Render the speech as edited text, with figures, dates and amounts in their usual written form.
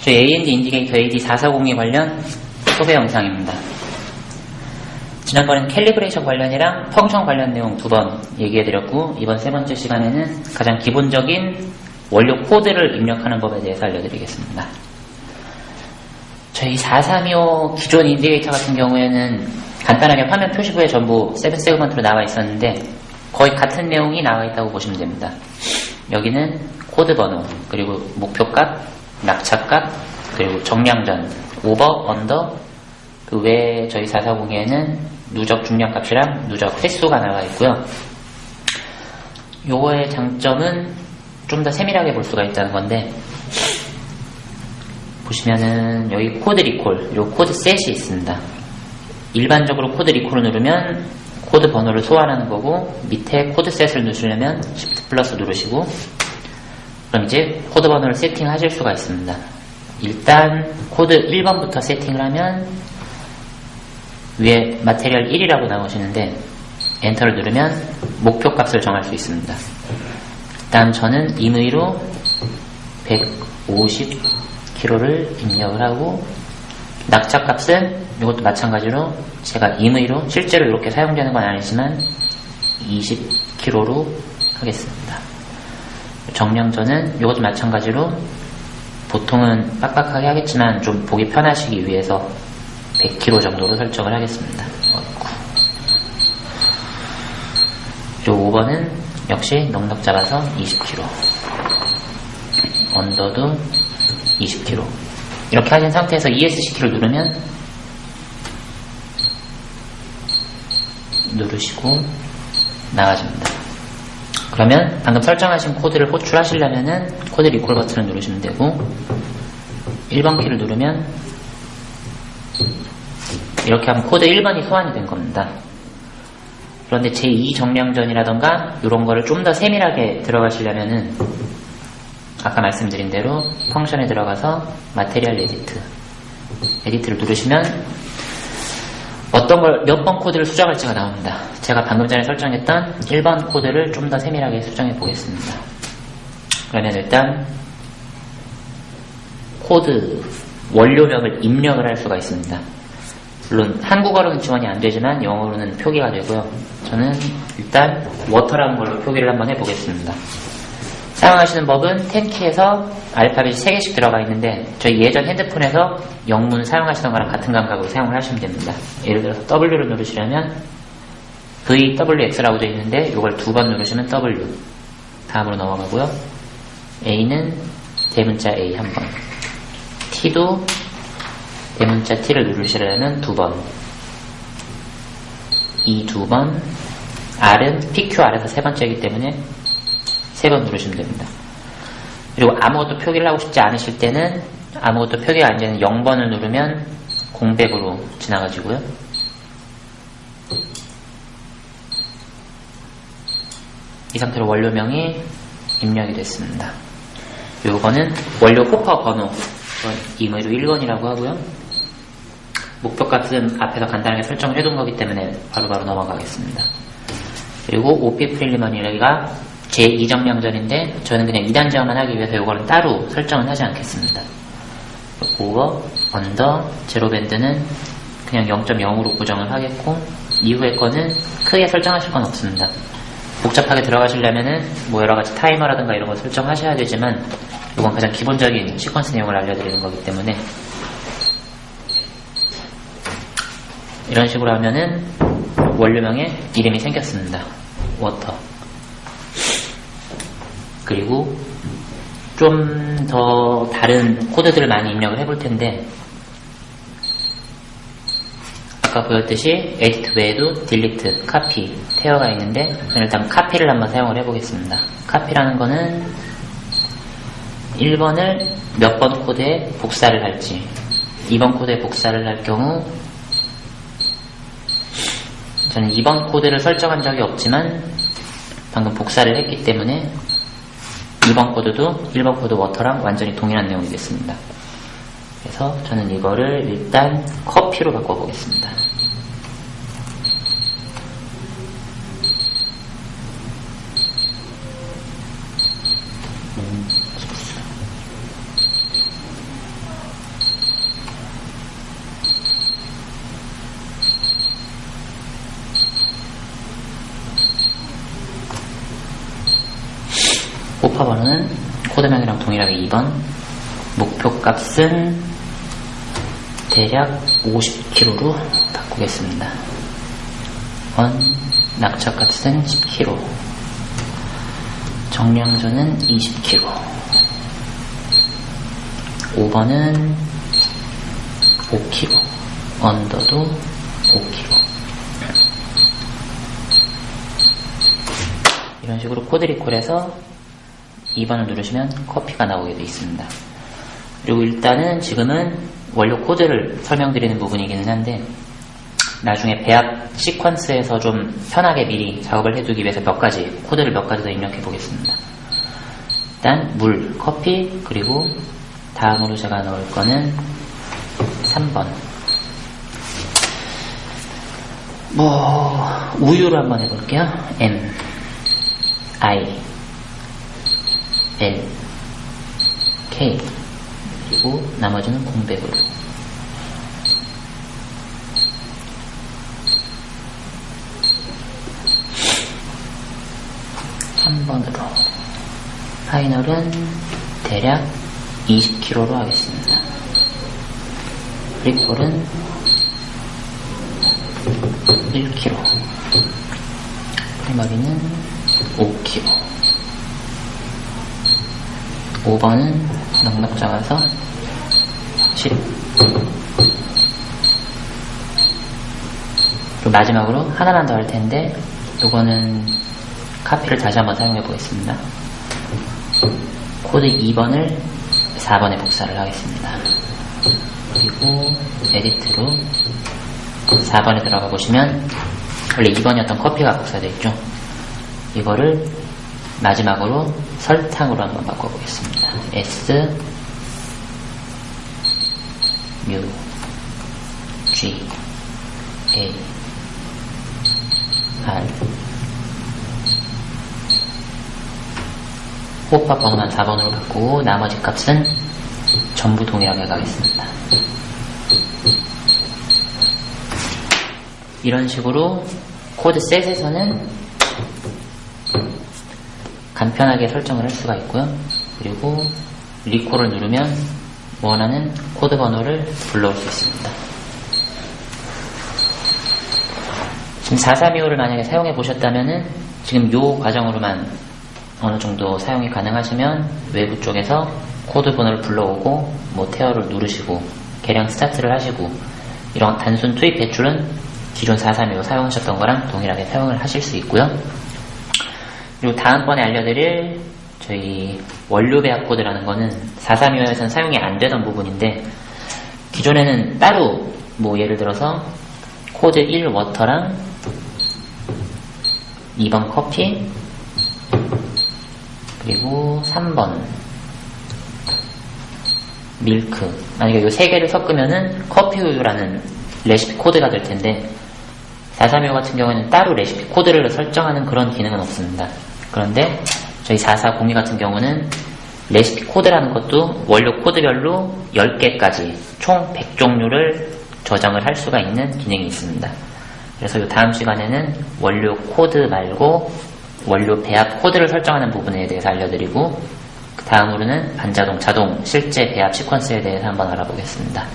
저희 AND 인디게이터 AD440에 관련 소개 영상입니다. 지난번엔 캘리브레이션 관련이랑 펑션 관련 내용 2번 얘기해드렸고, 이번 3번째 시간에는 가장 기본적인 원료 코드를 입력하는 법에 대해서 알려드리겠습니다. 저희 4325 기존 인디게이터 같은 경우에는 간단하게 화면 표시부에 전부 7세그먼트로 나와 있었는데 거의 같은 내용이 나와 있다고 보시면 됩니다. 여기는 코드 번호, 그리고 목표값, 낙차값, 그리고 정량전, 오버, 언더, 그 외에 저희 440에는 누적 중량값이랑 누적 횟수가 나와 있고요. 요거의 장점은 좀 더 세밀하게 볼 수가 있다는 건데, 보시면은 여기 코드 리콜, 요 코드 셋이 있습니다. 일반적으로 코드 리콜을 누르면 코드 번호를 소환하는 거고, 밑에 코드 셋을 누르시려면 Shift 플러스 누르시고, 그럼 이제 코드 번호를 세팅하실 수가 있습니다. 일단 코드 1번부터 세팅을 하면 위에 마테리얼 1이라고 나오시는데 엔터를 누르면 목표 값을 정할 수 있습니다. 일단 저는 임의로 150kg를 입력을 하고, 낙차 값은 이것도 마찬가지로 제가 임의로 실제로 이렇게 사용되는 건 아니지만 20kg로 하겠습니다. 정량전은 이것도 마찬가지로 보통은 빡빡하게 하겠지만 좀 보기 편하시기 위해서 100kg 정도로 설정을 하겠습니다. 그리고 5번은 역시 넉넉 잡아서 20kg, 언더도 20kg. 이렇게 하신 상태에서 ESC키를 누르면 누르시고 나가집니다. 그러면 방금 설정하신 코드를 호출하시려면은 코드 리콜 버튼을 누르시면 되고, 1번 키를 누르면 이렇게 하면 코드 1번이 소환이 된 겁니다. 그런데 제2 정량전이라던가 이런 거를 좀 더 세밀하게 들어가시려면은 아까 말씀드린 대로 펑션에 들어가서 마테리얼 에디트를 누르시면 어떤 걸 몇 번 코드를 수정할지가 나옵니다. 제가 방금 전에 설정했던 1번 코드를 좀 더 세밀하게 수정해 보겠습니다. 그러면 일단 코드 원료명을 입력을 할 수가 있습니다. 물론 한국어로는 지원이 안 되지만 영어로는 표기가 되고요. 저는 일단 워터라는 걸로 표기를 한번 해보겠습니다. 사용하시는 법은 10키에서 알파벳이 3개씩 들어가 있는데 저희 예전 핸드폰에서 영문 사용하시던 거랑 같은 감각으로 사용을 하시면 됩니다. 예를 들어서 W를 누르시려면 VWX라고 되어 있는데 이걸 2번 누르시면 W, 다음으로 넘어가고요. A는 대문자 A 1번, T도 대문자 T를 누르시려면 2번, E 2번, R은 PQR에서 3번째이기 때문에 3번 누르시면 됩니다. 그리고 아무것도 표기를 하고 싶지 않으실 때는 아무것도 표기가 안 되는 0번을 누르면 공백으로 지나가지고요. 이 상태로 원료명이 입력이 됐습니다. 요거는 원료 호퍼 번호, 임의로 1번이라고 하고요. 목표값은 앞에서 간단하게 설정을 해둔 거기 때문에 바로바로 넘어가겠습니다. 그리고 OP 프릴리머니가 제2 정량전인데 저는 그냥 2단 제어만 하기 위해서 이거는 따로 설정은 하지 않겠습니다. 오버, 언더, 제로밴드는 그냥 0.0으로 고정을 하겠고, 이후의 거는 크게 설정하실 건 없습니다. 복잡하게 들어가시려면은 뭐 여러가지 타이머라든가 이런 거 설정하셔야 되지만 이건 가장 기본적인 시퀀스 내용을 알려드리는 거기 때문에 이런 식으로 하면은 원료명에 이름이 생겼습니다. 워터. 그리고 좀 더 다른 코드들을 많이 입력을 해볼 텐데, 아까 보였듯이 에디트 외에도 딜리트, 카피, 테어가 있는데 저는 일단 카피를 한번 사용을 해보겠습니다. 카피라는 거는 1번을 몇 번 코드에 복사를 할지, 2번 코드에 복사를 할 경우 저는 2번 코드를 설정한 적이 없지만 방금 복사를 했기 때문에 2번 코드도 1번 코드 워터랑 완전히 동일한 내용이 됐습니다. 그래서 저는 이거를 일단 커피로 바꿔보겠습니다. 이거는 코드명이랑 동일하게 2번. 목표값은 대략 50kg로 바꾸겠습니다. 낙차값은 10kg. 정량전은 20kg. 5번은 5kg. 언더도 5kg. 이런 식으로 코드 리콜에서 2번을 누르시면 커피가 나오게 되어 있습니다. 그리고 일단은 지금은 원료 코드를 설명드리는 부분이기는 한데 나중에 배합 시퀀스에서 좀 편하게 미리 작업을 해두기 위해서 코드를 몇 가지 더 입력해 보겠습니다. 일단 물, 커피, 그리고 다음으로 제가 넣을 거는 3번. 우유로 한번 해볼게요. M, I, L, K. 그리고 나머지는 공백으로. 한 번으로. 파이널은 대략 20kg로 하겠습니다. 리콜은 1kg. 프리머리는 5kg. 5번은 넉넉 작아서 10. 그리고 마지막으로 하나만 더 할 텐데 이거는 카피를 다시 한번 사용해 보겠습니다. 코드 2번을 4번에 복사를 하겠습니다. 그리고 에디트로 4번에 들어가 보시면 원래 2번이었던 커피가 복사되어 있죠. 이거를 마지막으로 설탕으로 한번 바꿔보겠습니다. S, U, G, A, R. 호흡밥 번호만 4번으로 바꾸고 나머지 값은 전부 동일하게 가겠습니다. 이런 식으로 코드셋에서는 간편하게 설정을 할 수가 있고요. 그리고 리콜을 누르면 원하는 코드 번호를 불러올 수 있습니다. 지금 432호를 만약에 사용해 보셨다면은 지금 이 과정으로만 어느 정도 사용이 가능하시면 외부 쪽에서 코드 번호를 불러오고 태어를 누르시고 개량 스타트를 하시고 이런 단순 투입 배출은 기존 432호 사용하셨던 거랑 동일하게 사용을 하실 수 있고요. 그리고 다음번에 알려드릴 저희 원료 배합 코드라는 거는 432호에서는 사용이 안 되던 부분인데 기존에는 따로 예를 들어서 코드 1 워터랑 2번 커피 그리고 3번 밀크, 만약에 이 세 개를 섞으면은 커피 우유라는 레시피 코드가 될 텐데 432호 같은 경우에는 따로 레시피 코드를 설정하는 그런 기능은 없습니다. 그런데 저희 440이 같은 경우는 레시피 코드라는 것도 원료 코드별로 10개까지 총 100종류를 저장을 할 수가 있는 기능이 있습니다. 그래서 이 다음 시간에는 원료 코드 말고 원료 배합 코드를 설정하는 부분에 대해서 알려드리고 그 다음으로는 반자동, 자동, 실제 배합 시퀀스에 대해서 한번 알아보겠습니다.